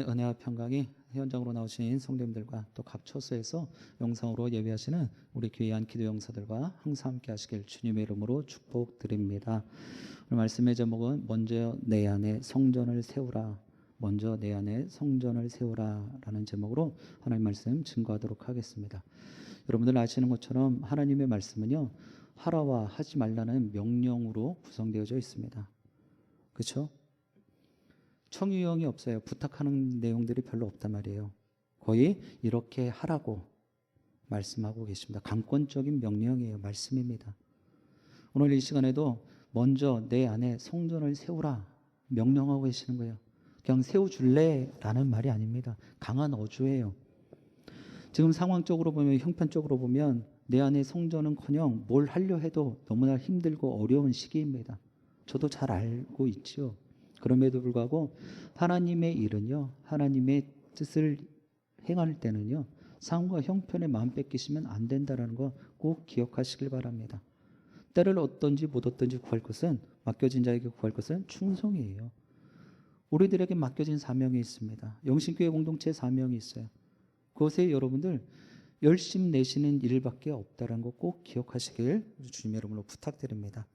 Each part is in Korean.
은혜와 평강이 현장으로 나오신 성도님들과 또 각 처소에서 영상으로 예배하시는 우리 귀한 기도 용사들과 항상 함께 하시길 주님의 이름으로 축복드립니다. 오늘 말씀의 제목은 먼저 내 안에 성전을 세우라, 먼저 내 안에 성전을 세우라 라는 제목으로 하나님 말씀 증거하도록 하겠습니다. 여러분들 아시는 것처럼 하나님의 말씀은요, 하라와 하지 말라는 명령으로 구성되어져 있습니다. 그렇죠? 청유형이 없어요. 부탁하는 내용들이 별로 없단 말이에요. 거의 이렇게 하라고 말씀하고 계십니다. 강권적인 명령이에요. 말씀입니다. 오늘 이 시간에도 먼저 내 안에 성전을 세우라 명령하고 계시는 거예요. 그냥 세워줄래? 라는 말이 아닙니다. 강한 어조예요. 지금 상황적으로 보면, 형편적으로 보면 내 안에 성전은커녕 뭘 하려 해도 너무나 힘들고 어려운 시기입니다. 저도 잘 알고 있죠. 그럼에도 불구하고 하나님의 일은요, 하나님의 뜻을 행할 때는요, 상황과 형편에 마음 뺏기시면 안 된다는 거 꼭 기억하시길 바랍니다. 때를 얻든지 못 얻든지 구할 것은, 맡겨진 자에게 구할 것은 충성이에요. 우리들에게 맡겨진 사명이 있습니다. 영신교회 공동체 사명이 있어요. 그것에 여러분들 열심 내시는 일밖에 없다는 거 꼭 기억하시길 주님의 이름으로 부탁드립니다.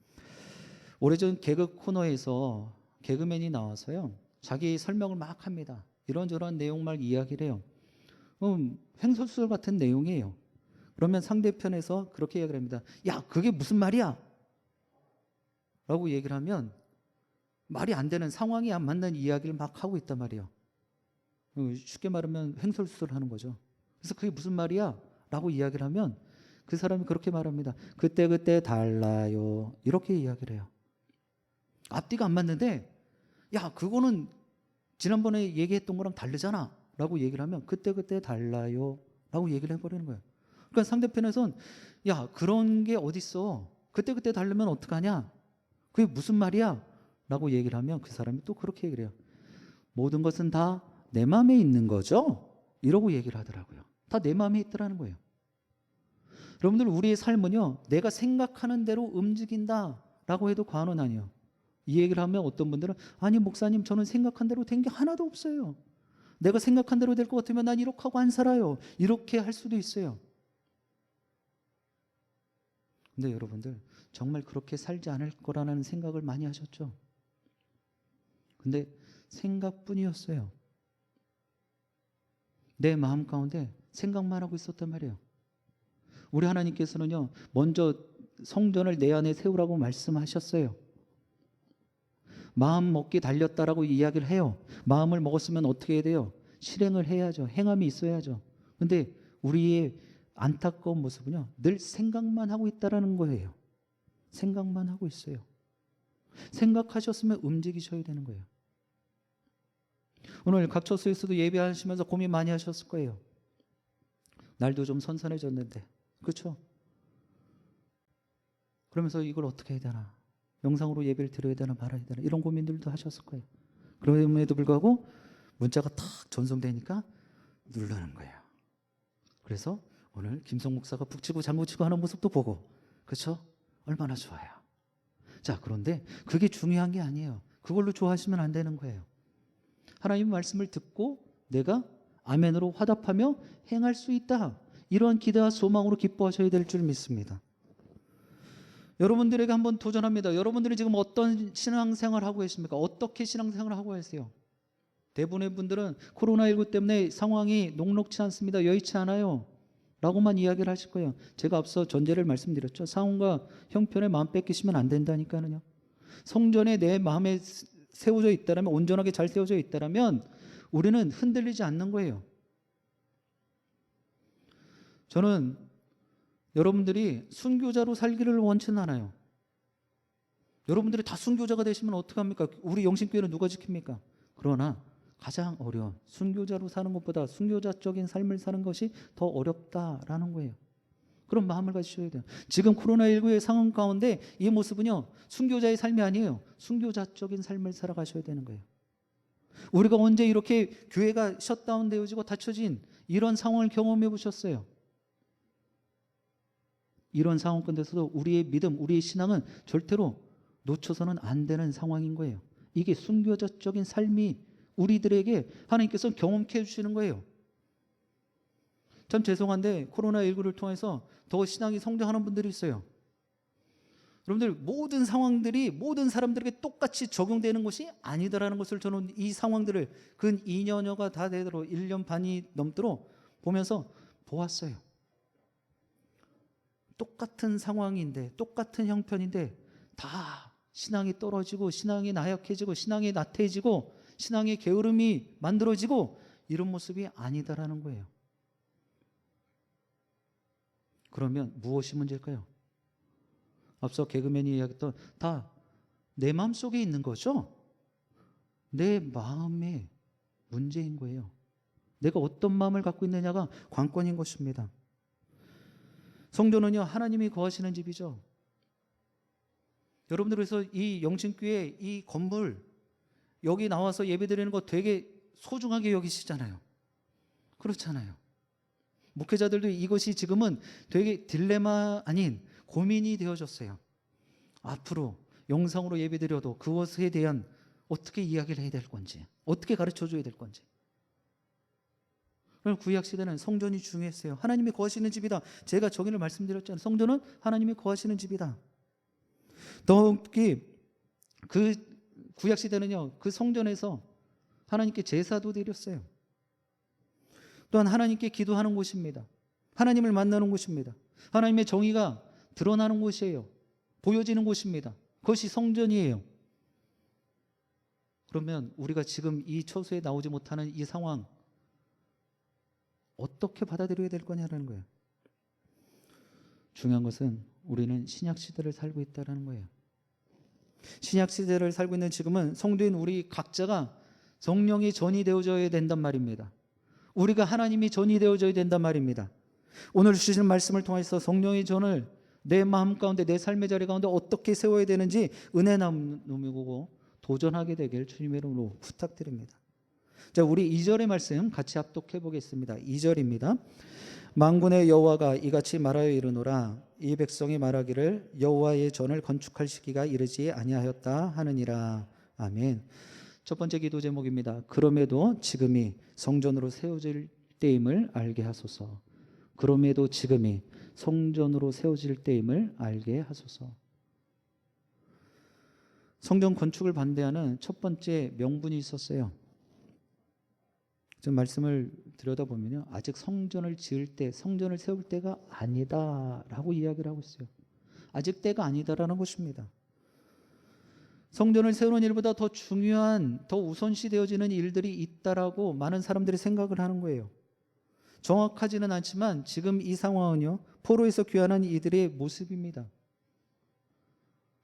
오래전 개그 코너에서 개그맨이 나와서요, 자기 설명을 막 합니다. 이런저런 내용 막 이야기를 해요. 횡설수설 같은 내용이에요. 그러면 상대편에서 그렇게 이야기를 합니다. 야, 그게 무슨 말이야? 라고 얘기를 하면 말이 안 되는, 상황이 안 맞는 이야기를 막 하고 있단 말이에요. 쉽게 말하면 횡설수설 하는 거죠. 그래서 그게 무슨 말이야? 라고 이야기를 하면 그 사람이 그렇게 말합니다. 그때 달라요. 이렇게 이야기를 해요. 앞뒤가 안 맞는데, 야, 그거는 지난번에 얘기했던 거랑 다르잖아 라고 얘기를 하면 그때 달라요 라고 얘기를 해버리는 거예요. 그러니까 상대편에선, 야, 그런 게 어딨어, 그때 다르면 어떡하냐, 그게 무슨 말이야 라고 얘기를 하면 그 사람이 또 그렇게 얘기를 해요. 모든 것은 다 내 마음에 있는 거죠? 이러고 얘기를 하더라고요. 다 내 마음에 있더라는 거예요. 여러분들, 우리의 삶은요, 내가 생각하는 대로 움직인다 라고 해도 과언은 아니에요. 이 얘기를 하면 어떤 분들은, 아니 목사님, 저는 생각한 대로 된 게 하나도 없어요. 내가 생각한 대로 될 것 같으면 난 이렇게 하고 안 살아요. 이렇게 할 수도 있어요. 근데 여러분들, 정말 그렇게 살지 않을 거라는 생각을 많이 하셨죠? 근데 생각뿐이었어요. 내 마음 가운데 생각만 하고 있었단 말이에요. 우리 하나님께서는요, 먼저 성전을 내 안에 세우라고 말씀하셨어요. 마음 먹기 달렸다라고 이야기를 해요. 마음을 먹었으면 어떻게 해야 돼요? 실행을 해야죠. 행함이 있어야죠. 근데 우리의 안타까운 모습은요, 늘 생각만 하고 있다라는 거예요. 생각만 하고 있어요. 생각하셨으면 움직이셔야 되는 거예요. 오늘 각 처소에서도 예배하시면서 고민 많이 하셨을 거예요. 날도 좀 선선해졌는데, 그렇죠? 그러면서 이걸 어떻게 해야 되나, 영상으로 예배를 드려야 되나 말아야 되나, 이런 고민들도 하셨을 거예요. 그럼에도 불구하고 문자가 탁 전송되니까 누르는 거예요. 그래서 오늘 김성 목사가 북치고 장구치고 하는 모습도 보고, 그렇죠? 얼마나 좋아요. 자, 그런데 그게 중요한 게 아니에요. 그걸로 좋아하시면 안 되는 거예요. 하나님의 말씀을 듣고 내가 아멘으로 화답하며 행할 수 있다, 이러한 기대와 소망으로 기뻐하셔야 될 줄 믿습니다. 여러분들에게 한번 도전합니다. 여러분들이 지금 어떤 신앙생활을 하고 계십니까? 어떻게 신앙생활을 하고 계세요? 대부분의 분들은 코로나19 때문에 상황이 녹록치 않습니다, 여의치 않아요 라고만 이야기를 하실 거예요. 제가 앞서 전제를 말씀드렸죠. 상황과 형편에 마음 뺏기시면 안 된다니까요. 성전에 내 마음에 세워져 있다면, 온전하게 잘 세워져 있다면 우리는 흔들리지 않는 거예요. 저는 여러분들이 순교자로 살기를 원치 않아요. 여러분들이 다 순교자가 되시면 어떡합니까? 우리 영신교회는 누가 지킵니까? 그러나 가장 어려운, 순교자로 사는 것보다 순교자적인 삶을 사는 것이 더 어렵다라는 거예요. 그런 마음을 가지셔야 돼요. 지금 코로나19의 상황 가운데 이 모습은요, 순교자의 삶이 아니에요. 순교자적인 삶을 살아가셔야 되는 거예요. 우리가 언제 이렇게 교회가 셧다운 되어지고 닫혀진 이런 상황을 경험해 보셨어요? 이런 상황 가운데서도 우리의 믿음, 우리의 신앙은 절대로 놓쳐서는 안 되는 상황인 거예요. 이게 순교자적인 삶이 우리들에게 하나님께서 경험케 해주시는 거예요. 참 죄송한데 코로나19를 통해서 더 신앙이 성장하는 분들이 있어요. 여러분들, 모든 상황들이 모든 사람들에게 똑같이 적용되는 것이 아니다라는 것을 저는 이 상황들을 근 2년여가 다 되도록 1년 반이 넘도록 보면서 보았어요. 똑같은 상황인데, 똑같은 형편인데 다 신앙이 떨어지고 신앙이 나약해지고 신앙이 나태해지고 신앙의 게으름이 만들어지고 이런 모습이 아니다라는 거예요. 그러면 무엇이 문제일까요? 앞서 개그맨이 이야기했던 다 내 마음속에 있는 거죠. 내 마음의 문제인 거예요. 내가 어떤 마음을 갖고 있느냐가 관건인 것입니다. 성도는요, 하나님이 거하시는 집이죠. 여러분들, 그래서 이 영신교회 이 건물 여기 나와서 예배드리는 거 되게 소중하게 여기시잖아요. 그렇잖아요. 목회자들도 이것이 지금은 되게 딜레마 아닌 고민이 되어졌어요. 앞으로 영상으로 예배드려도 그것에 대한 어떻게 이야기를 해야 될 건지, 어떻게 가르쳐줘야 될 건지. 그럼 구약 시대는 성전이 중요했어요. 하나님이 거하시는 집이다. 제가 저기를 말씀드렸잖아요. 성전은 하나님이 거하시는 집이다. 더욱이 그 구약 시대는요, 그 성전에서 하나님께 제사도 드렸어요. 또한 하나님께 기도하는 곳입니다. 하나님을 만나는 곳입니다. 하나님의 정의가 드러나는 곳이에요. 보여지는 곳입니다. 그것이 성전이에요. 그러면 우리가 지금 이 처소에 나오지 못하는 이 상황 어떻게 받아들여야 될 거냐라는 거예요. 중요한 것은 우리는 신약 시대를 살고 있다는 거예요. 신약 시대를 살고 있는 지금은 성도인 우리 각자가 성령이 전이 되어져야 된단 말입니다. 우리가 하나님이 전이 되어져야 된단 말입니다. 오늘 주시는 말씀을 통해서 성령의 전을 내 마음 가운데, 내 삶의 자리 가운데 어떻게 세워야 되는지 은혜 나누고 도전하게 되길 주님의 이름으로 부탁드립니다. 자, 우리 2절의 말씀 같이 합독해 보겠습니다. 2절입니다. 만군의 여호와가 이같이 말하여 이르노라. 이 백성이 말하기를 여호와의 전을 건축할 시기가 이르지 아니하였다 하느니라. 아멘. 첫 번째 기도 제목입니다. 그럼에도 지금이 성전으로 세워질 때임을 알게 하소서. 그럼에도 지금이 성전으로 세워질 때임을 알게 하소서. 성전 건축을 반대하는 첫 번째 명분이 있었어요. 좀 말씀을 들여다보면요, 아직 성전을 지을 때, 성전을 세울 때가 아니다라고 이야기를 하고 있어요. 아직 때가 아니다라는 것입니다. 성전을 세우는 일보다 더 중요한, 더 우선시 되어지는 일들이 있다라고 많은 사람들이 생각을 하는 거예요. 정확하지는 않지만 지금 이 상황은요, 포로에서 귀환한 이들의 모습입니다.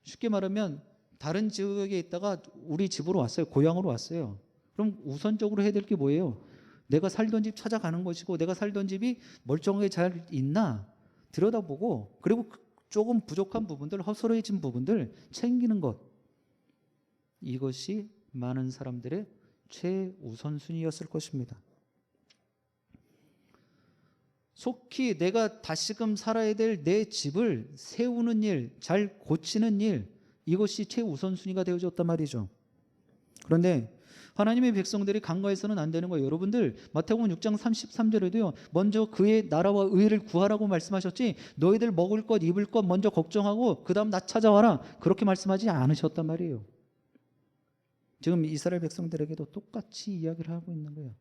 쉽게 말하면 다른 지역에 있다가 우리 집으로 왔어요. 고향으로 왔어요. 그럼 우선적으로 해야 될 게 뭐예요? 내가 살던 집 찾아가는 것이고, 내가 살던 집이 멀쩡하게 잘 있나 들여다보고, 그리고 조금 부족한 부분들, 허술해진 부분들 챙기는 것, 이것이 많은 사람들의 최우선순위였을 것입니다. 속히 내가 다시금 살아야 될 내 집을 세우는 일, 잘 고치는 일, 이것이 최우선순위가 되어졌단 말이죠. 그런데 하나님의 백성들이 간과해서는 안 되는 거예요. 여러분들, 마태복음 6장 33절에도요, 먼저 그의 나라와 의를 구하라고 말씀하셨지, 너희들 먹을 것, 입을 것 먼저 걱정하고 그 다음 나 찾아와라, 그렇게 말씀하지 않으셨단 말이에요. 지금 이스라엘 백성들에게도 똑같이 이야기를 하고 있는 거예요.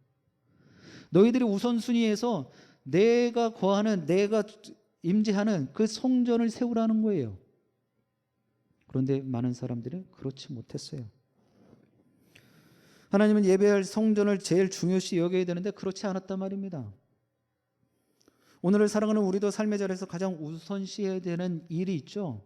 너희들이 우선순위에서 내가 거하는, 내가 임재하는 그 성전을 세우라는 거예요. 그런데 많은 사람들은 그렇지 못했어요. 하나님은 예배할 성전을 제일 중요시 여겨야 되는데 그렇지 않았단 말입니다. 오늘을 살아가는 우리도 삶의 자리에서 가장 우선시해야 되는 일이 있죠.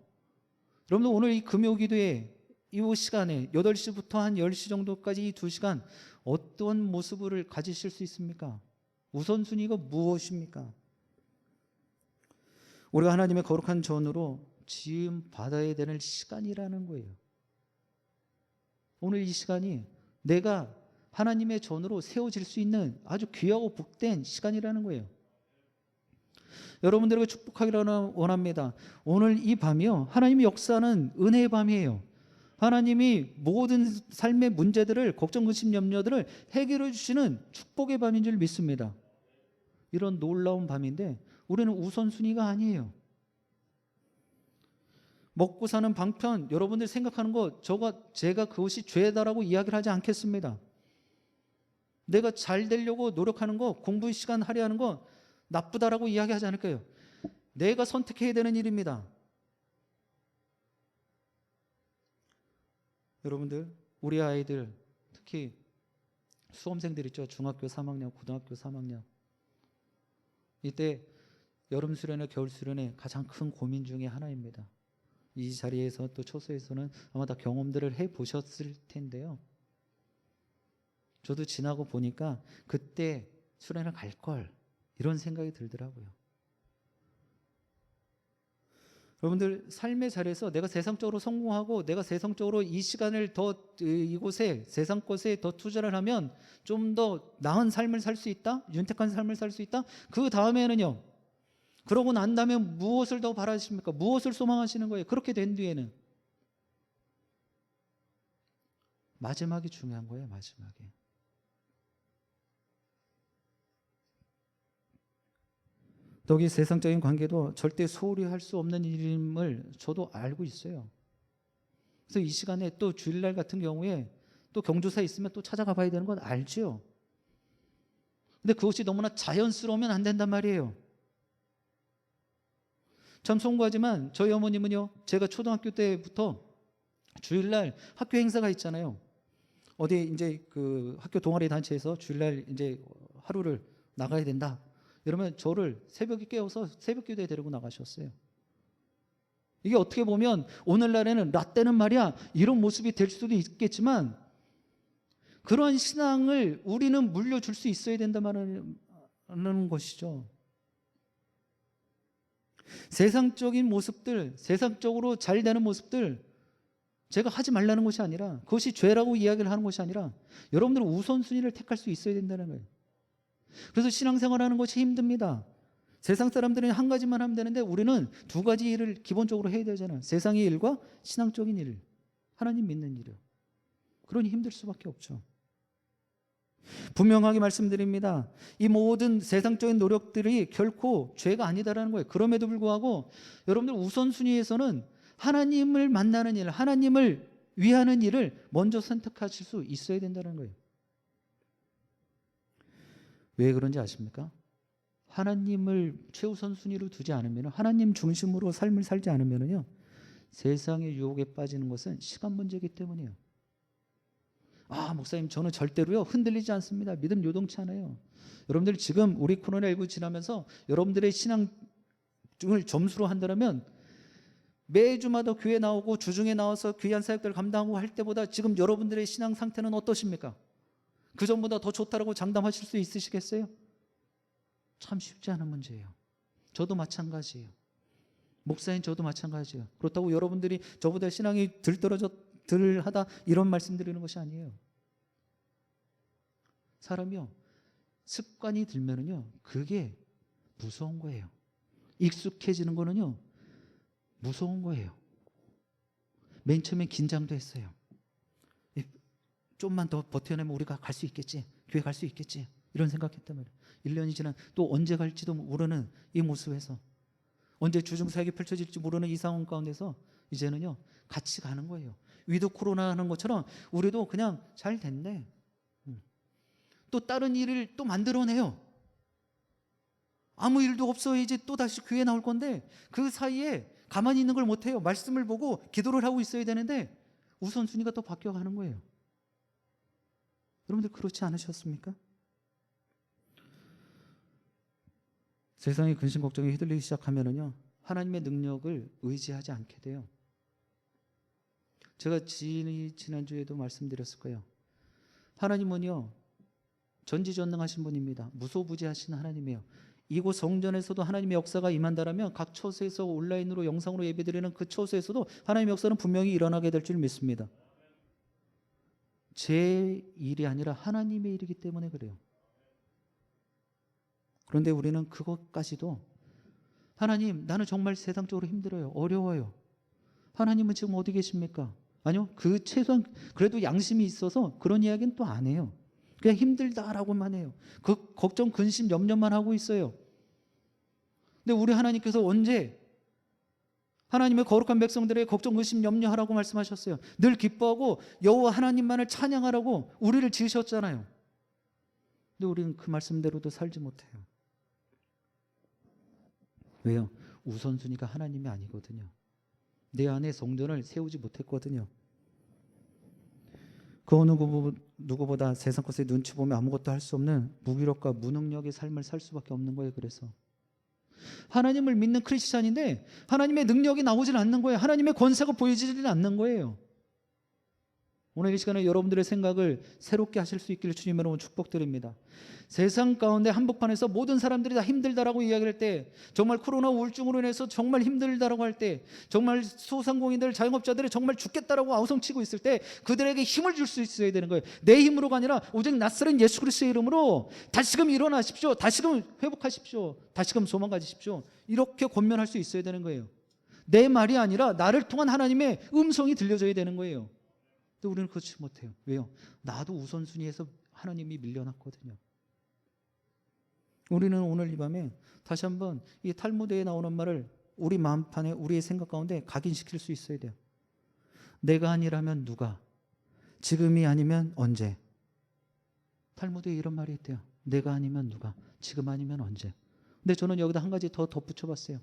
여러분들, 오늘 이 금요기도에 이 시간에 8시부터 한 10시 정도까지 이 2시간 어떤 모습을 가지실 수 있습니까? 우선순위가 무엇입니까? 우리가 하나님의 거룩한 전으로 지음 받아야 되는 시간이라는 거예요. 오늘 이 시간이 내가 하나님의 전으로 세워질 수 있는 아주 귀하고 복된 시간이라는 거예요. 여러분들에게 축복하기를 원합니다. 오늘 이 밤이요, 하나님의 역사는 은혜의 밤이에요. 하나님이 모든 삶의 문제들을, 걱정, 근심, 염려들을 해결해 주시는 축복의 밤인 줄 믿습니다. 이런 놀라운 밤인데 우리는 우선순위가 아니에요. 먹고 사는 방편, 여러분들 생각하는 거, 제가 그것이 죄다라고 이야기를 하지 않겠습니다. 내가 잘 되려고 노력하는 거, 공부 시간 할애하는 거 나쁘다라고 이야기하지 않을 거예요. 내가 선택해야 되는 일입니다. 여러분들, 우리 아이들, 특히 수험생들 있죠. 중학교 3학년, 고등학교 3학년. 이때 여름 수련회, 겨울 수련회 가장 큰 고민 중에 하나입니다. 이 자리에서 또 초소에서는 아마 다 경험들을 해보셨을 텐데요. 저도 지나고 보니까 그때 수련회 갈 걸, 이런 생각이 들더라고요. 여러분들, 삶의 자리에서 내가 세상적으로 성공하고 내가 세상적으로 이 시간을 더 이곳에 세상 것에 더 투자를 하면 좀 더 나은 삶을 살 수 있다, 윤택한 삶을 살 수 있다. 그 다음에는요, 그러고 난 다음에 무엇을 더 바라십니까? 무엇을 소망하시는 거예요? 그렇게 된 뒤에는 마지막이 중요한 거예요. 마지막에. 더욱이 세상적인 관계도 절대 소홀히 할 수 없는 일임을 저도 알고 있어요. 그래서 이 시간에 또 주일날 같은 경우에 또 경조사 있으면 또 찾아가 봐야 되는 건 알죠. 근데 그것이 너무나 자연스러우면 안 된단 말이에요. 참 송구하지만 저희 어머님은요, 제가 초등학교 때부터 주일날 학교 행사가 있잖아요. 어디 이제 그 학교 동아리 단체에서 주일날 이제 하루를 나가야 된다. 이러면 저를 새벽에 깨워서 새벽 기도에 데리고 나가셨어요. 이게 어떻게 보면 오늘날에는 라떼는 말이야, 이런 모습이 될 수도 있겠지만 그러한 신앙을 우리는 물려줄 수 있어야 된다는 것이죠. 세상적인 모습들, 세상적으로 잘 되는 모습들 제가 하지 말라는 것이 아니라, 그것이 죄라고 이야기를 하는 것이 아니라 여러분들은 우선순위를 택할 수 있어야 된다는 거예요. 그래서 신앙생활하는 것이 힘듭니다. 세상 사람들은 한 가지만 하면 되는데 우리는 두 가지 일을 기본적으로 해야 되잖아요. 세상의 일과 신앙적인 일, 하나님 믿는 일이요. 그러니 힘들 수밖에 없죠. 분명하게 말씀드립니다. 이 모든 세상적인 노력들이 결코 죄가 아니다라는 거예요. 그럼에도 불구하고 여러분들 우선순위에서는 하나님을 만나는 일, 하나님을 위하는 일을 먼저 선택하실 수 있어야 된다는 거예요. 왜 그런지 아십니까? 하나님을 최우선 순위로 두지 않으면, 하나님 중심으로 삶을 살지 않으면요, 세상의 유혹에 빠지는 것은 시간 문제이기 때문이에요. 아, 목사님, 저는 절대로요 흔들리지 않습니다. 믿음 요동치 않아요. 여러분들 지금 우리 코로나19 지나면서 여러분들의 신앙을 점수로 한다면 매주마다 교회 나오고 주중에 나와서 귀한 사역들 감당하고 할 때보다 지금 여러분들의 신앙 상태는 어떠십니까? 그 전보다 더 좋다라고 장담하실 수 있으시겠어요? 참 쉽지 않은 문제예요. 저도 마찬가지예요. 목사님, 저도 마찬가지예요. 그렇다고 여러분들이 저보다 신앙이 덜하다 이런 말씀 드리는 것이 아니에요. 사람이요, 습관이 들면은요, 그게 무서운 거예요. 익숙해지는 거는요, 무서운 거예요. 맨 처음에 긴장도 했어요. 좀만 더 버텨내면 우리가 갈 수 있겠지, 교회 갈 수 있겠지, 이런 생각했단 말이에요. 1년이 지난 또 언제 갈지도 모르는 이 모습에서, 언제 주중사역이 펼쳐질지 모르는 이 상황 가운데서 이제는요, 같이 가는 거예요. 위드 코로나 하는 것처럼 우리도 그냥 잘 됐네, 또 다른 일을 또 만들어내요. 아무 일도 없어, 이제 또 다시 교회 나올 건데 그 사이에 가만히 있는 걸 못해요. 말씀을 보고 기도를 하고 있어야 되는데 우선순위가 또 바뀌어가는 거예요. 여러분들 그렇지 않으셨습니까? 세상의 근심 걱정에 휘둘리기 시작하면은요, 하나님의 능력을 의지하지 않게 돼요. 제가 지난주에도 말씀드렸을 거예요. 하나님은요, 전지전능하신 분입니다. 무소부지하신 하나님이에요. 이곳 성전에서도 하나님의 역사가 임한다라면 각 처소에서 온라인으로 영상으로 예배드리는 그 처소에서도 하나님의 역사는 분명히 일어나게 될 줄 믿습니다. 제 일이 아니라 하나님의 일이기 때문에 그래요. 그런데 우리는 그것까지도, 하나님, 나는 정말 세상적으로 힘들어요, 어려워요. 하나님은 지금 어디 계십니까? 아니요. 그 최소한 그래도 양심이 있어서 그런 이야기는 또 안 해요. 그냥 힘들다라고만 해요. 그 걱정, 근심, 염려만 하고 있어요. 근데 우리 하나님께서 언제 하나님의 거룩한 백성들의 걱정, 근심, 염려하라고 말씀하셨어요. 늘 기뻐하고 여호와 하나님만을 찬양하라고 우리를 지으셨잖아요. 근데 우리는 그 말씀대로도 살지 못해요. 왜요? 우선순위가 하나님이 아니거든요. 내 안에 성전을 세우지 못했거든요. 그 어느 누구보다 세상 것에 눈치 보면 아무것도 할 수 없는 무기력과 무능력의 삶을 살 수밖에 없는 거예요. 그래서 하나님을 믿는 크리스찬인데 하나님의 능력이 나오질 않는 거예요. 하나님의 권세가 보이지는 않는 거예요. 오늘 이 시간에 여러분들의 생각을 새롭게 하실 수 있기를 주님 여러분 축복드립니다. 세상 가운데 한복판에서 모든 사람들이 다 힘들다라고 이야기할 때, 정말 코로나 우울증으로 인해서 정말 힘들다라고 할 때, 정말 소상공인들, 자영업자들이 정말 죽겠다라고 아우성치고 있을 때 그들에게 힘을 줄 수 있어야 되는 거예요. 내 힘으로가 아니라 오직 나사렛 예수 그리스도의 이름으로 다시금 일어나십시오. 다시금 회복하십시오. 다시금 소망 가지십시오. 이렇게 권면할 수 있어야 되는 거예요. 내 말이 아니라 나를 통한 하나님의 음성이 들려져야 되는 거예요. 근데 우리는 그렇지 못해요. 왜요? 나도 우선순위에서 하나님이 밀려났거든요. 우리는 오늘 이 밤에 다시 한번 이 탈무드에 나오는 말을 우리 마음판에, 우리의 생각 가운데 각인시킬 수 있어야 돼요. 내가 아니라면 누가? 지금이 아니면 언제? 탈무드에 이런 말이 있대요. 내가 아니면 누가? 지금 아니면 언제? 근데 저는 여기다 한 가지 더 덧붙여봤어요.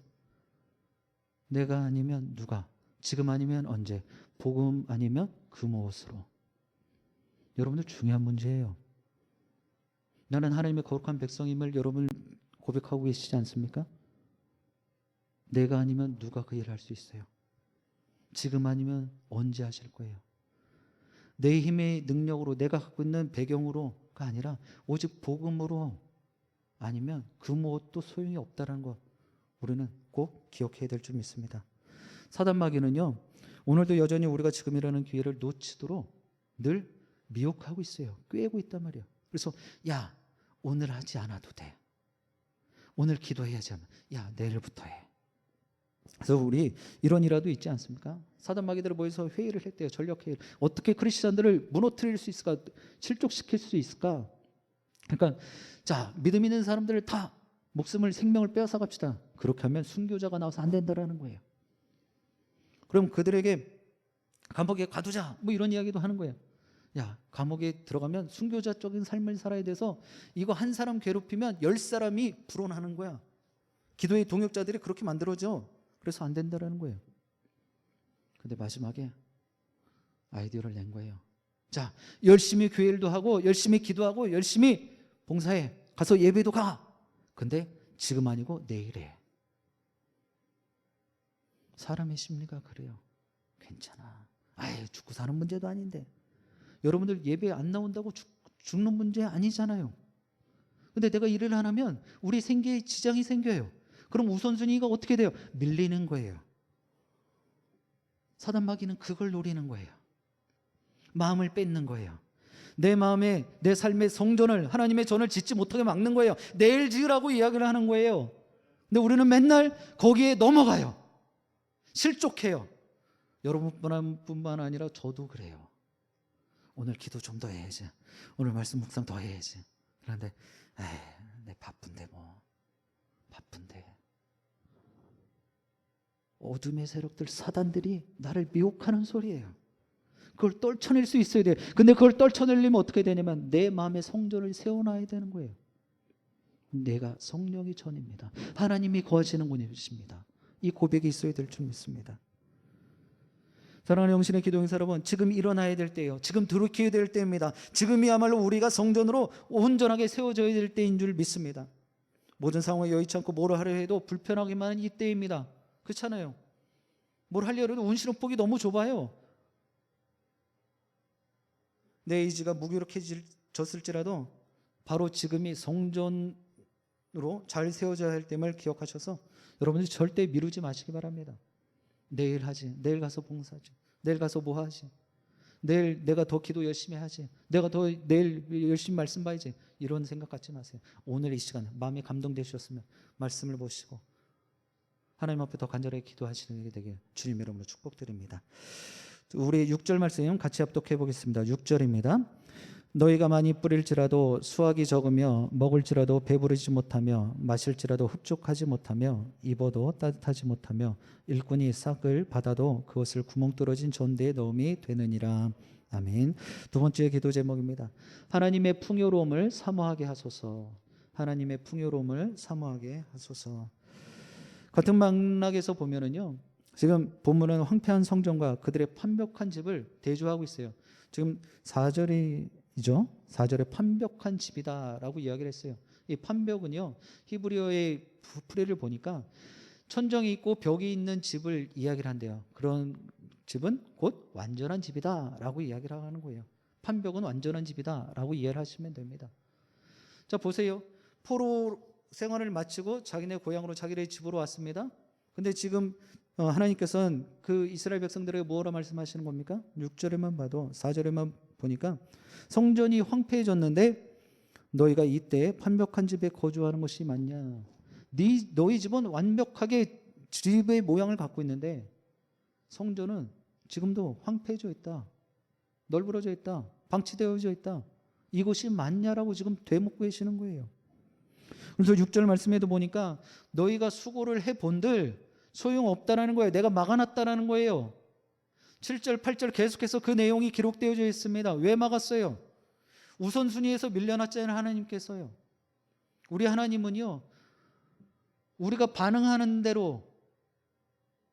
내가 아니면 누가? 지금 아니면 언제? 복음 아니면 그 무엇으로? 여러분들 중요한 문제예요. 나는 하나님의 거룩한 백성임을 여러분 고백하고 계시지 않습니까? 내가 아니면 누가 그 일을 할 수 있어요? 지금 아니면 언제 하실 거예요? 내 힘의 능력으로, 내가 갖고 있는 배경으로가 아니라 오직 복음으로, 아니면 그 무엇도 소용이 없다는 것 우리는 꼭 기억해야 될 줄 믿습니다. 사단마귀는요, 오늘도 여전히 우리가 지금이라는 기회를 놓치도록 늘 미혹하고 있어요. 꾀고 있단 말이에요. 그래서 야, 오늘 하지 않아도 돼. 오늘 기도해야지 하면 야, 내일부터 해. 그래서 우리 이런 일화도 있지 않습니까? 사단마귀들을 모여서 회의를 했대요. 전력회의를. 어떻게 크리스찬들을 무너뜨릴 수 있을까? 실족시킬 수 있을까? 그러니까 자, 믿음 있는 사람들을 다 목숨을, 생명을 빼앗아 갑시다. 그렇게 하면 순교자가 나와서 안 된다라는 거예요. 그럼 그들에게 감옥에 가두자, 뭐 이런 이야기도 하는 거예요. 야, 감옥에 들어가면 순교자적인 삶을 살아야 돼서 이거 한 사람 괴롭히면 10사람이 불온하는 거야. 기도의 동역자들이 그렇게 만들어져. 그래서 안 된다라는 거예요. 근데 마지막에 아이디어를 낸 거예요. 자, 열심히 교회일도 하고 열심히 기도하고 열심히 봉사해. 가서 예배도 가. 근데 지금 아니고 내일에. 사람의 심리가 그래요. 괜찮아. 아예 죽고 사는 문제도 아닌데. 여러분들 예배 안 나온다고 죽는 문제 아니잖아요. 근데 내가 일을 안 하면 우리 생계에 지장이 생겨요. 그럼 우선순위가 어떻게 돼요? 밀리는 거예요. 사단마귀는 그걸 노리는 거예요. 마음을 뺏는 거예요. 내 마음에, 내 삶의 성전을, 하나님의 전을 짓지 못하게 막는 거예요. 내일 지으라고 이야기를 하는 거예요. 근데 우리는 맨날 거기에 넘어가요. 실족해요. 여러분뿐만 아니라 저도 그래요. 오늘 기도 좀 더 해야지. 오늘 말씀 묵상 더 해야지. 그런데 내 바쁜데 뭐. 바쁜데. 어둠의 세력들, 사단들이 나를 미혹하는 소리예요. 그걸 떨쳐낼 수 있어야 돼요. 근데 그걸 떨쳐내려면 어떻게 되냐면 내 마음의 성전을 세워놔야 되는 거예요. 내가 성령이 전입니다. 하나님이 거하시는 곳이십니다. 이 고백이 있어야 될 줄 믿습니다. 사랑하는 영신의 기도행사 여러분, 지금 일어나야 될 때예요. 지금 돌이켜야 될 때입니다. 지금이야말로 우리가 성전으로 온전하게 세워져야 될 때인 줄 믿습니다. 모든 상황에 여의치 않고 뭘 하려 해도 불편하기만 한 이때입니다. 그렇잖아요. 뭘 하려 해도 운신의 폭이 너무 좁아요. 내 의지가 무기력해졌을지라도 바로 지금이 성전으로 잘 세워져야 할 때임을 기억하셔서 여러분들이 절대 미루지 마시기 바랍니다. 내일 하지, 내일 가서 봉사하지, 내일 가서 뭐 하지, 내일 내가 더 기도 열심히 하지, 내가 더 내일 열심히 말씀 봐야지, 이런 생각 갖지 마세요. 오늘 이 시간 마음이 감동되셨으면 말씀을 보시고 하나님 앞에 더 간절하게 기도하시게 되길 주님의 이름으로 축복드립니다. 우리 6절 말씀 같이 합독해 보겠습니다. 6절입니다. 너희가 많이 뿌릴지라도 수확이 적으며 먹을지라도 배부르지 못하며 마실지라도 흡족하지 못하며 입어도 따뜻하지 못하며 일꾼이 싹을 받아도 그것을 구멍 뚫어진 전대에 넣음이 되느니라. 아멘. 두 번째 기도 제목입니다. 하나님의 풍요로움을 사모하게 하소서. 하나님의 풍요로움을 사모하게 하소서. 같은 맥락에서 보면은요, 지금 본문은 황폐한 성전과 그들의 판벽한 집을 대조하고 있어요. 지금 4절이죠. 4절에 판벽한 집이다라고 이야기를 했어요. 이 판벽은요, 히브리어의 풀이를 보니까 천정이 있고 벽이 있는 집을 이야기를 한대요. 그런 집은 곧 완전한 집이다라고 이야기를 하는 거예요. 판벽은 완전한 집이다라고 이해를 하시면 됩니다. 자, 보세요. 포로 생활을 마치고 자기네 고향으로 자기네 집으로 왔습니다. 근데 지금 하나님께서는 그 이스라엘 백성들에게 뭐라 말씀하시는 겁니까? 6절에만 봐도 4절에만 보니까 성전이 황폐해졌는데 너희가 이때 판벽한 집에 거주하는 것이 맞냐? 너희 집은 완벽하게 집의 모양을 갖고 있는데 성전은 지금도 황폐해져 있다. 널브러져 있다. 방치되어져 있다. 이것이 맞냐라고 지금 되묻고 계시는 거예요. 그래서 6절 말씀에도 보니까 너희가 수고를 해본들 소용없다라는 거예요. 내가 막아놨다라는 거예요. 7절, 8절 계속해서 그 내용이 기록되어져 있습니다. 왜 막았어요? 우선순위에서 밀려났잖아요. 하나님께서요. 우리 하나님은요, 우리가 반응하는 대로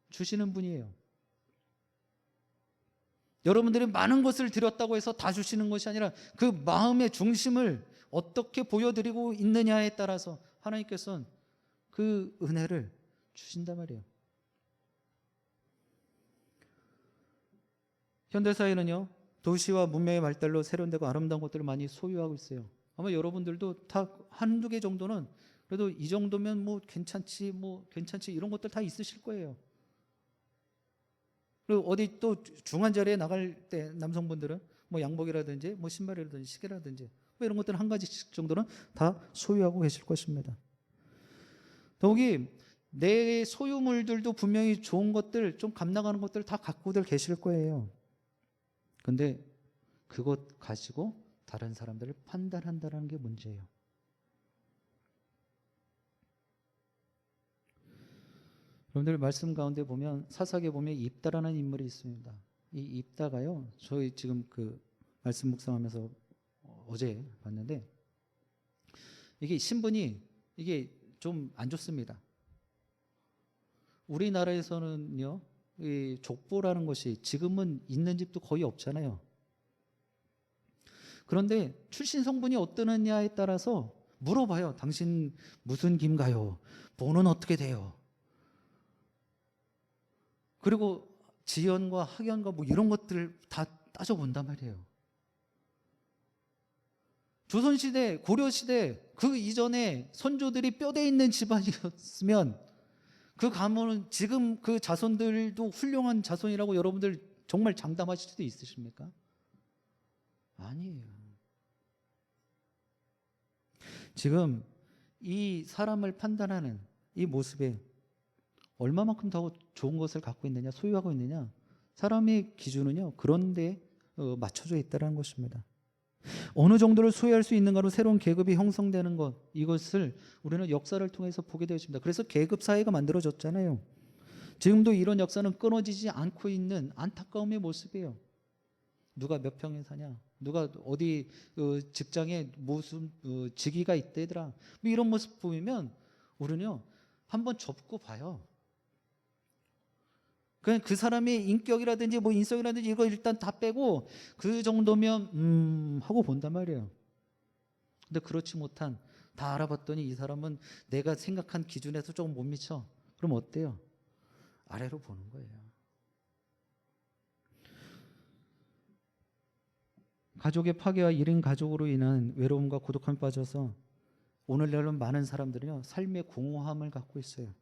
주시는 분이에요. 여러분들이 많은 것을 드렸다고 해서 다 주시는 것이 아니라 그 마음의 중심을 어떻게 보여드리고 있느냐에 따라서 하나님께서는 그 은혜를 주신단 말이에요. 현대사회는요, 도시와 문명의 발달로 세련되고 아름다운 것들을 많이 소유하고 있어요. 아마 여러분들도 다 한두 개 정도는 그래도 이 정도면 뭐 괜찮지 이런 것들 다 있으실 거예요. 그리고 어디 또 중한 자리에 나갈 때 남성분들은 뭐 양복이라든지 뭐 신발이라든지 시계라든지 뭐 이런 것들 한 가지씩 정도는 다 소유하고 계실 것입니다. 더욱이 내 소유물들도 분명히 좋은 것들, 좀 값나가는 것들 다 갖고들 계실 거예요. 근데 그것 가지고 다른 사람들을 판단한다는 게 문제예요. 여러분들 말씀 가운데 보면 사사기에 보면 입다라는 인물이 있습니다. 이 입다가요, 저희 지금 그 말씀 묵상하면서 어제 봤는데 이게 신분이 이게 좀 안 좋습니다. 우리나라에서는요, 이 족보라는 것이 지금은 있는 집도 거의 없잖아요. 그런데 출신 성분이 어떠느냐에 따라서 물어봐요. 당신 무슨 김가요? 본은 어떻게 돼요? 그리고 지연과 학연과 뭐 이런 것들을 다 따져본단 말이에요. 조선시대, 고려시대 그 이전에 선조들이 뼈대 있는 집안이었으면 그 가문은 지금 그 자손들도 훌륭한 자손이라고 여러분들 정말 장담하실 수도 있으십니까? 아니에요. 지금 이 사람을 판단하는 이 모습에 얼마만큼 더 좋은 것을 갖고 있느냐, 소유하고 있느냐, 사람의 기준은요, 그런 데 맞춰져 있다는 것입니다. 어느 정도를 소유할 수 있는가로 새로운 계급이 형성되는 것, 이것을 우리는 역사를 통해서 보게 되었습니다. 그래서 계급 사회가 만들어졌잖아요. 지금도 이런 역사는 끊어지지 않고 있는 안타까움의 모습이에요. 누가 몇 평에 사냐, 누가 어디 직장에 무슨 직위가 있대더라, 뭐 이런 모습 보면 우리는요, 한번 접고 봐요. 그냥 그 사람의 인격이라든지 뭐 인성이라든지 이거 일단 다 빼고 그 정도면 하고 본단 말이에요. 근데 그렇지 못한, 다 알아봤더니 이 사람은 내가 생각한 기준에서 조금 못 미쳐. 그럼 어때요? 아래로 보는 거예요. 가족의 파괴와 1인 가족으로 인한 외로움과 고독함에 빠져서 오늘날은 많은 사람들은요, 삶의 공허함을 갖고 있어요.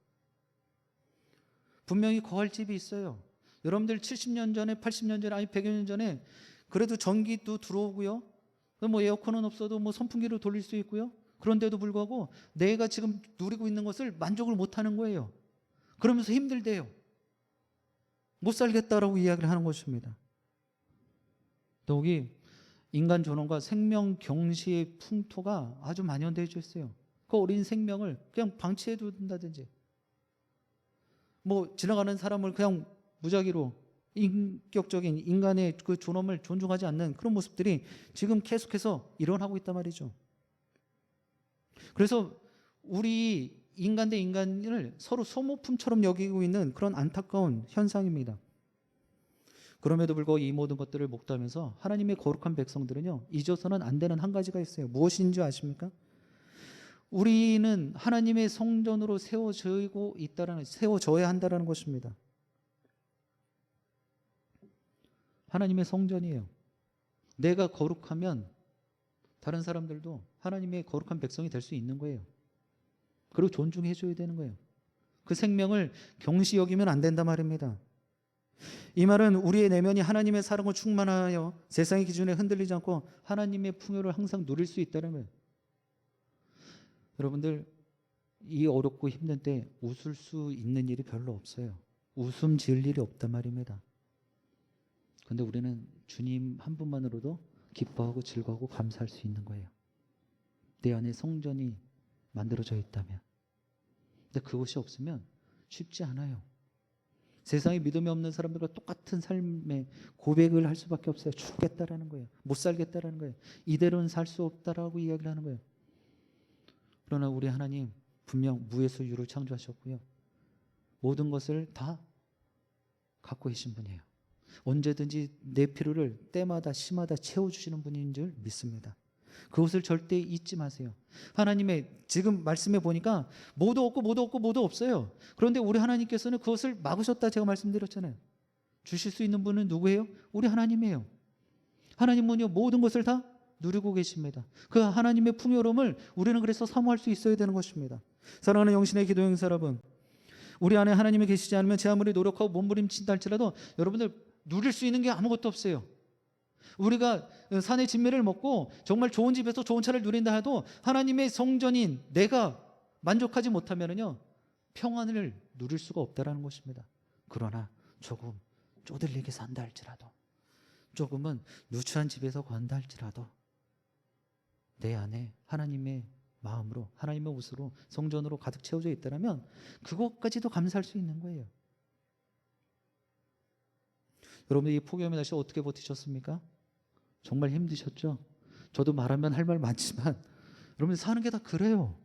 분명히 거할 집이 있어요. 여러분들 70년 전에, 80년 전에, 아니 100여 년 전에 그래도 전기도 들어오고요, 뭐 에어컨은 없어도 뭐 선풍기로 돌릴 수 있고요. 그런데도 불구하고 내가 지금 누리고 있는 것을 만족을 못하는 거예요. 그러면서 힘들대요. 못 살겠다라고 이야기를 하는 것입니다. 더욱이 인간 존엄과 생명 경시의 풍토가 아주 만연되어 있어요. 그 어린 생명을 그냥 방치해 둔다든지, 뭐 지나가는 사람을 그냥 무작위로 인격적인 인간의 그 존엄을 존중하지 않는 그런 모습들이 지금 계속해서 일어나고 있단 말이죠. 그래서 우리 인간 대 인간을 서로 소모품처럼 여기고 있는 그런 안타까운 현상입니다. 그럼에도 불구하고 이 모든 것들을 목도하면서 하나님의 거룩한 백성들은요, 잊어서는 안 되는 한 가지가 있어요. 무엇인지 아십니까? 우리는 하나님의 성전으로 세워져야 한다는 것입니다. 하나님의 성전이에요. 내가 거룩하면 다른 사람들도 하나님의 거룩한 백성이 될 수 있는 거예요. 그리고 존중해 줘야 되는 거예요. 그 생명을 경시 여기면 안 된단 말입니다. 이 말은 우리의 내면이 하나님의 사랑으로 충만하여 세상의 기준에 흔들리지 않고 하나님의 풍요를 항상 누릴 수 있다는 거예요. 여러분들, 이 어렵고 힘든 때 웃을 수 있는 일이 별로 없어요. 웃음 지을 일이 없단 말입니다. 그런데 우리는 주님 한 분만으로도 기뻐하고 즐거워하고 감사할 수 있는 거예요. 내 안에 성전이 만들어져 있다면. 근데 그것이 없으면 쉽지 않아요. 세상에 믿음이 없는 사람들과 똑같은 삶의 고백을 할 수밖에 없어요. 죽겠다라는 거예요. 못 살겠다라는 거예요. 이대로는 살 수 없다라고 이야기를 하는 거예요. 그러나 우리 하나님 분명 무에서 유를 창조하셨고요, 모든 것을 다 갖고 계신 분이에요. 언제든지 내 필요를 때마다 시마다 채워주시는 분인 줄 믿습니다. 그것을 절대 잊지 마세요. 하나님의 지금 말씀해 보니까 모두 없고 모두 없고 모두 없어요. 그런데 우리 하나님께서는 그것을 막으셨다 제가 말씀드렸잖아요. 주실 수 있는 분은 누구예요? 우리 하나님이에요. 하나님은요, 모든 것을 다 누리고 계십니다. 그 하나님의 풍요로움을 우리는 그래서 사모할 수 있어야 되는 것입니다. 사랑하는 영신의 기도 영사 여러분, 우리 안에 하나님이 계시지 않으면 제 아무리 노력하고 몸부림친다 할지라도 여러분들 누릴 수 있는 게 아무것도 없어요. 우리가 산의 진미를 먹고 정말 좋은 집에서 좋은 차를 누린다 해도 하나님의 성전인 내가 만족하지 못하면요, 평안을 누릴 수가 없다라는 것입니다. 그러나 조금 쪼들리게 산다 할지라도, 조금은 누추한 집에서 건다 할지라도 내 안에 하나님의 마음으로, 하나님의 옷으로, 성전으로 가득 채워져 있다면 그것까지도 감사할 수 있는 거예요. 여러분들 이 폭염의 날씨 어떻게 버티셨습니까? 정말 힘드셨죠? 저도 말하면 할 말 많지만 여러분 사는 게 다 그래요.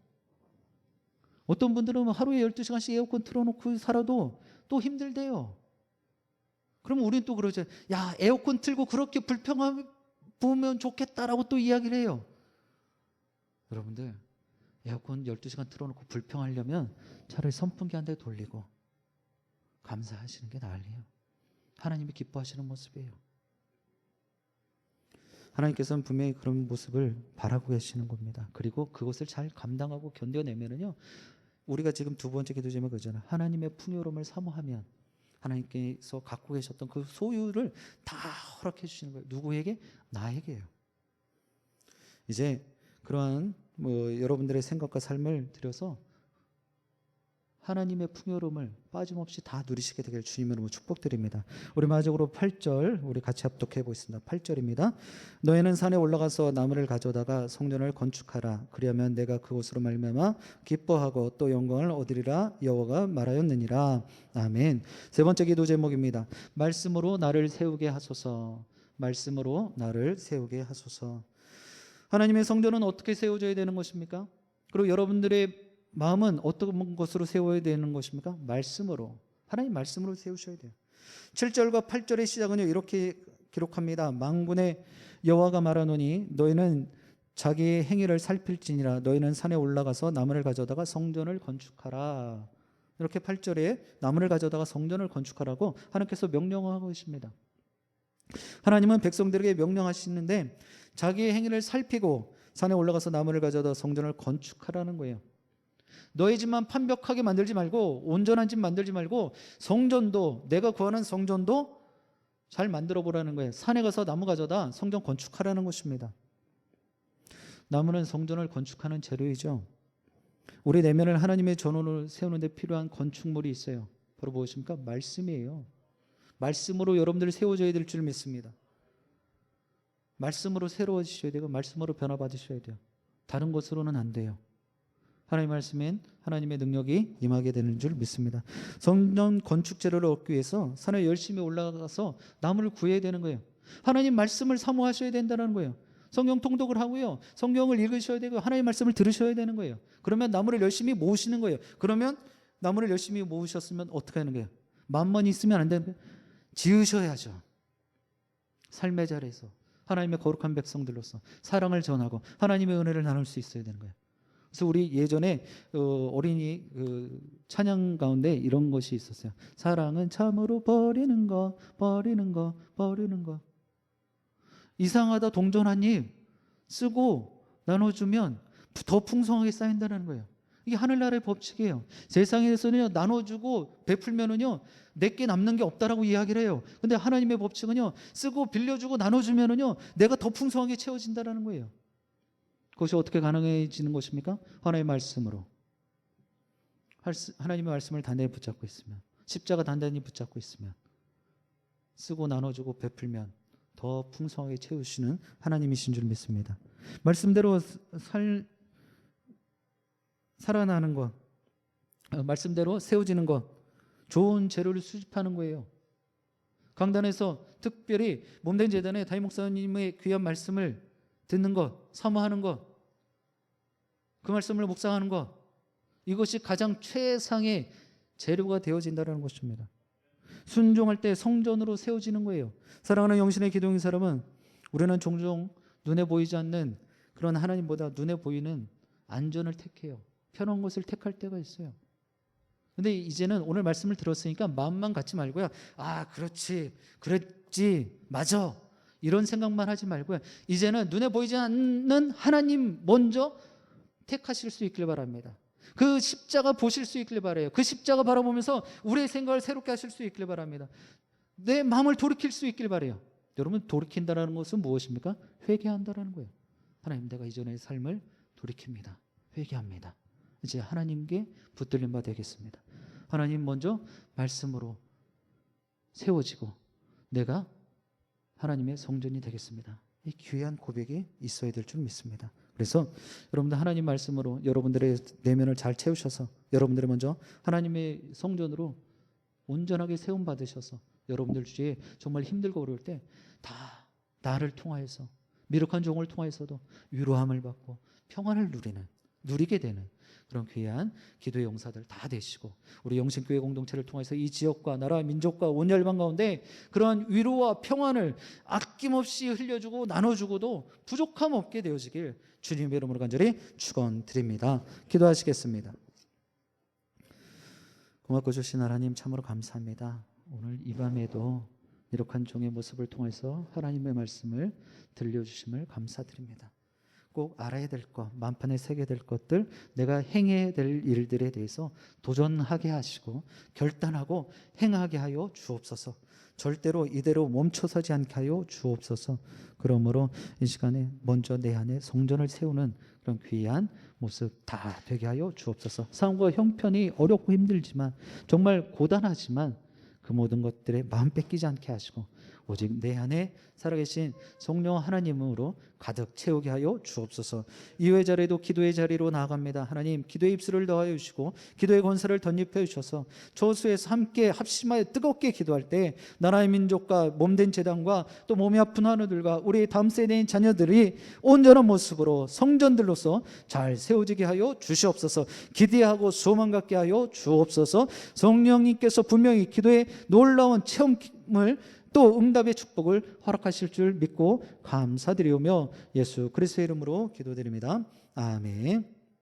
어떤 분들은 하루에 12시간씩 에어컨 틀어놓고 살아도 또 힘들대요. 그럼 우린 또 그러죠. 야, 에어컨 틀고 그렇게 불평하면 보면 좋겠다라고 또 이야기를 해요. 여러분들, 에어컨 12시간 틀어놓고 불평하려면 차라리 선풍기 한 대 돌리고 감사하시는 게 나을래요. 하나님이 기뻐하시는 모습이에요. 하나님께서는 분명히 그런 모습을 바라고 계시는 겁니다. 그리고 그것을 잘 감당하고 견뎌내면은요, 우리가 지금 두 번째 기도 제목 그잖아요. 하나님의 풍요로움을 사모하면 하나님께서 갖고 계셨던 그 소유를 다 허락해 주시는 거예요. 누구에게? 나에게요. 이제 그러한 여러분들의 생각과 삶을 들여서 하나님의 풍요로움을 빠짐없이 다 누리시게 되길 주님 이름으로 축복드립니다. 우리 마지막으로 8절 우리 같이 합독해 보겠습니다. 8절입니다. 너희는 산에 올라가서 나무를 가져다가 성전을 건축하라. 그리하면 내가 그곳으로 말미암아 기뻐하고 또 영광을 얻으리라 여호와가 말하였느니라. 아멘. 세 번째 기도 제목입니다. 말씀으로 나를 세우게 하소서. 말씀으로 나를 세우게 하소서. 하나님의 성전은 어떻게 세워져야 되는 것입니까? 그리고 여러분들의 마음은 어떤 것으로 세워야 되는 것입니까? 말씀으로. 하나님 말씀으로 세우셔야 돼요. 7절과 8절의 시작은요, 이렇게 기록합니다. 만군의 여호와가 말하노니 너희는 자기의 행위를 살필지니라. 너희는 산에 올라가서 나무를 가져다가 성전을 건축하라. 이렇게 8절에 나무를 가져다가 성전을 건축하라고 하나님께서 명령하고 계십니다. 하나님은 백성들에게 명령하시는데 자기의 행위를 살피고 산에 올라가서 나무를 가져다 성전을 건축하라는 거예요. 너희 집만 판벽하게 만들지 말고, 온전한 집 만들지 말고 성전도, 내가 구하는 성전도 잘 만들어 보라는 거예요. 산에 가서 나무 가져다 성전 건축하라는 것입니다. 나무는 성전을 건축하는 재료이죠. 우리 내면을 하나님의 전원을 세우는 데 필요한 건축물이 있어요. 바로 무엇입니까? 말씀이에요. 말씀으로 여러분들이 세워져야 될 줄 믿습니다. 말씀으로 새로워지셔야 되고 말씀으로 변화받으셔야 돼요. 다른 것으로는 안 돼요. 하나님의 말씀엔 하나님의 능력이 임하게 되는 줄 믿습니다. 성전 건축 재료를 얻기 위해서 산에 열심히 올라가서 나무를 구해야 되는 거예요. 하나님 말씀을 사모하셔야 된다는 거예요. 성경 통독을 하고요. 성경을 읽으셔야 되고 하나님의 말씀을 들으셔야 되는 거예요. 그러면 나무를 열심히 모으시는 거예요. 그러면 나무를 열심히 모으셨으면 어떻게 하는 거예요? 마음만 있으면 안 되는 거예요. 지으셔야죠. 삶의 자리에서 하나님의 거룩한 백성들로서 사랑을 전하고 하나님의 은혜를 나눌 수 있어야 되는 거예요. 그래서 우리 예전에 어린이 찬양 가운데 이런 것이 있었어요. 사랑은 참으로 버리는 거. 이상하다 동전 한 입 쓰고 나눠주면 더 풍성하게 쌓인다는 거예요. 이게 하늘나라의 법칙이에요. 세상에서는 나눠주고 베풀면은요 내게 남는 게 없다라고 이야기를 해요. 근데 하나님의 법칙은요 쓰고 빌려주고 나눠주면은요 내가 더 풍성하게 채워진다는 거예요. 그것이 어떻게 가능해지는 것입니까? 하나님의 말씀으로. 하나님의 말씀을 단단히 붙잡고 있으면, 십자가 단단히 붙잡고 있으면, 쓰고 나눠주고 베풀면 더 풍성하게 채우시는 하나님이신 줄 믿습니다. 말씀대로 살아나는 것, 말씀대로 세워지는 것, 좋은 재료를 수집하는 거예요. 강단에서 특별히 몸된 재단에 담임 목사님의 귀한 말씀을 듣는 것, 사모하는 것, 그 말씀을 묵상하는 것, 이것이 가장 최상의 재료가 되어진다는 것입니다. 순종할 때 성전으로 세워지는 거예요. 사랑하는 영신의 기도인 사람은 우리는 종종 눈에 보이지 않는 그런 하나님보다 눈에 보이는 안전을 택해요. 편한 것을 택할 때가 있어요. 근데 이제는 오늘 말씀을 들었으니까 마음만 갖지 말고요. 아, 그렇지, 그랬지, 맞아, 이런 생각만 하지 말고요. 이제는 눈에 보이지 않는 하나님 먼저 택하실 수 있길 바랍니다. 그 십자가 보실 수 있길 바라요. 그 십자가 바라보면서 우리의 생각을 새롭게 하실 수 있길 바랍니다. 내 마음을 돌이킬 수 있길 바라요. 여러분, 돌이킨다는 것은 무엇입니까? 회개한다는 거예요. 하나님, 내가 이전의 삶을 돌이킵니다. 회개합니다. 이제 하나님께 붙들린 바 되겠습니다. 하나님 먼저 말씀으로 세워지고 내가 하나님의 성전이 되겠습니다. 이 귀한 고백이 있어야 될 줄 믿습니다. 그래서 여러분들 하나님 말씀으로 여러분들의 내면을 잘 채우셔서 여러분들이 먼저 하나님의 성전으로 온전하게 세움 받으셔서 여러분들 주위에 정말 힘들고 어려울 때 다 나를 통하여서 미력한 종을 통하여서도 위로함을 받고 평안을 누리게 되는 그런 귀한 기도의 용사들 다 되시고 우리 영신교회 공동체를 통해서 이 지역과 나라 민족과 온 열방 가운데 그런 위로와 평안을 아낌없이 흘려주고 나눠주고도 부족함 없게 되어지길 주님의 이름으로 간절히 축원드립니다. 기도하시겠습니다. 고맙고 주신 하나님 참으로 감사합니다. 오늘 이 밤에도 미력한 종의 모습을 통해서 하나님의 말씀을 들려주심을 감사드립니다. 꼭 알아야 될 것, 만판에 새게 될 것들, 내가 행해야 될 일들에 대해서 도전하게 하시고 결단하고 행하게 하여 주옵소서. 절대로 이대로 멈춰서지 않게 하여 주옵소서. 그러므로 이 시간에 먼저 내 안에 성전을 세우는 그런 귀한 모습 다 되게 하여 주옵소서. 삶과 형편이 어렵고 힘들지만 정말 고단하지만 그 모든 것들에 마음 뺏기지 않게 하시고 오직 내 안에 살아계신 성령 하나님으로 가득 채우게 하여 주옵소서. 이후의 자리도 기도의 자리로 나아갑니다. 하나님, 기도의 입술을 더하여 주시고 기도의 권세를 덧입혀 주셔서 저수에서 함께 합심하여 뜨겁게 기도할 때 나라의 민족과 몸된 재단과 또 몸이 아픈 하느들과 우리 다음 세대인 자녀들이 온전한 모습으로 성전들로서 잘 세워지게 하여 주시옵소서. 기대하고 소망 갖게 하여 주옵소서. 성령님께서 분명히 기도의 놀라운 체험을 또 응답의 축복을 허락하실 줄 믿고 감사드리오며 예수 그리스도의 이름으로 기도드립니다. 아멘.